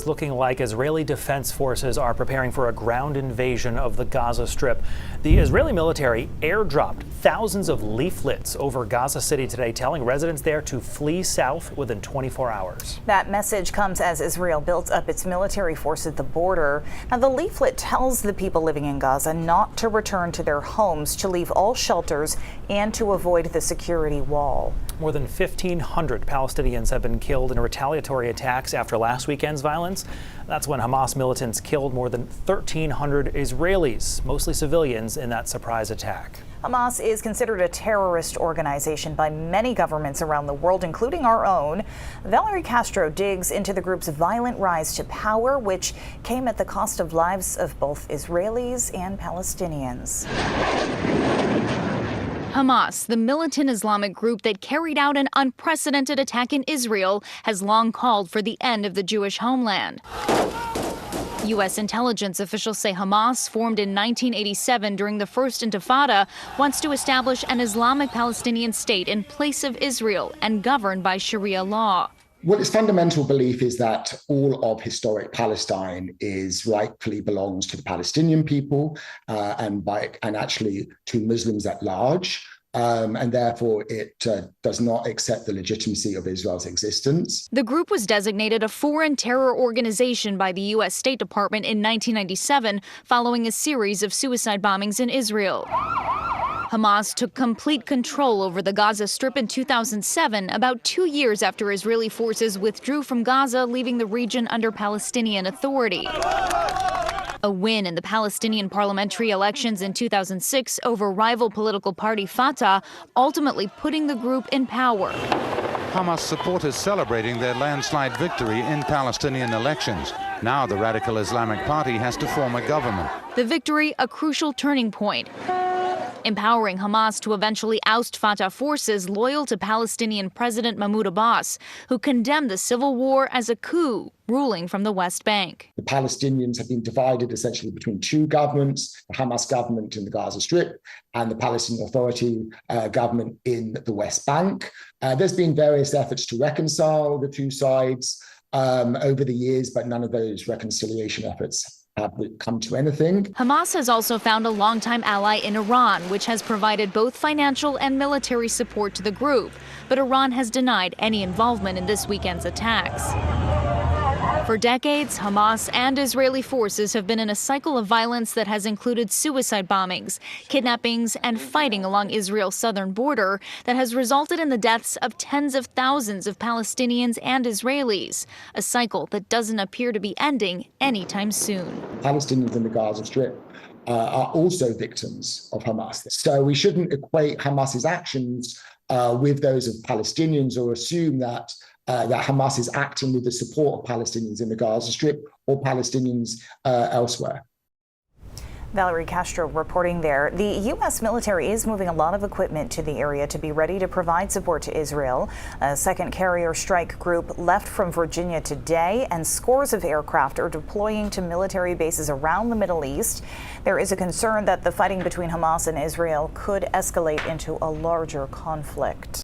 looking like Israeli defense forces are preparing for a ground invasion of the Gaza Strip. The Israeli military airdropped thousands of leaflets over Gaza City today, telling residents there to flee south within 24 hours. That message comes as Israel builds up its military force at the border. Now, the leaflet tells the people living in Gaza not to return to their homes, to leave all shelters, and to avoid the security wall. More than 1,500 Palestinians have been killed in retaliatory attacks after last weekend's violence. That's when Hamas militants killed more than 1,300 Israelis, mostly civilians, in that surprise attack. Hamas is considered a terrorist organization by many governments around the world, including our own. Valerie Castro digs into the group's violent rise to power, which came at the cost of lives of both Israelis and Palestinians. Hamas, the militant Islamic group that carried out an unprecedented attack in Israel, has long called for the end of the Jewish homeland. U.S. intelligence officials say Hamas, formed in 1987 during the First Intifada, wants to establish an Islamic Palestinian state in place of Israel and governed by Sharia law. Well, its fundamental belief is that all of historic Palestine rightfully belongs to the Palestinian people and actually to Muslims at large. And therefore, it does not accept the legitimacy of Israel's existence. The group was designated a foreign terror organization by the U.S. State Department in 1997 following a series of suicide bombings in Israel. Hamas took complete control over the Gaza Strip in 2007, about 2 years after Israeli forces withdrew from Gaza, leaving the region under Palestinian authority. A win in the Palestinian parliamentary elections in 2006 over rival political party Fatah, ultimately putting the group in power. Hamas supporters celebrating their landslide victory in Palestinian elections. Now the radical Islamic Party has to form a government. The victory, a crucial turning point, empowering Hamas to eventually oust Fatah forces loyal to Palestinian President Mahmoud Abbas, who condemned the civil war as a coup, ruling from the West Bank. The Palestinians have been divided essentially between two governments, the Hamas government in the Gaza Strip and the Palestinian Authority government in the West Bank. There's been various efforts to reconcile the two sides over the years, but none of those reconciliation efforts have come to anything. Hamas has also found a longtime ally in Iran, which has provided both financial and military support to the group. But Iran has denied any involvement in this weekend's attacks. For decades, Hamas and Israeli forces have been in a cycle of violence that has included suicide bombings, kidnappings, and fighting along Israel's southern border that has resulted in the deaths of tens of thousands of Palestinians and Israelis, a cycle that doesn't appear to be ending anytime soon. Palestinians in the Gaza Strip are also victims of Hamas. So we shouldn't equate Hamas's actions with those of Palestinians or assume that Hamas is acting with the support of Palestinians in the Gaza Strip or Palestinians elsewhere. Valerie Castro reporting there. The U.S. military is moving a lot of equipment to the area to be ready to provide support to Israel. A second carrier strike group left from Virginia today, and scores of aircraft are deploying to military bases around the Middle East. There is a concern that the fighting between Hamas and Israel could escalate into a larger conflict.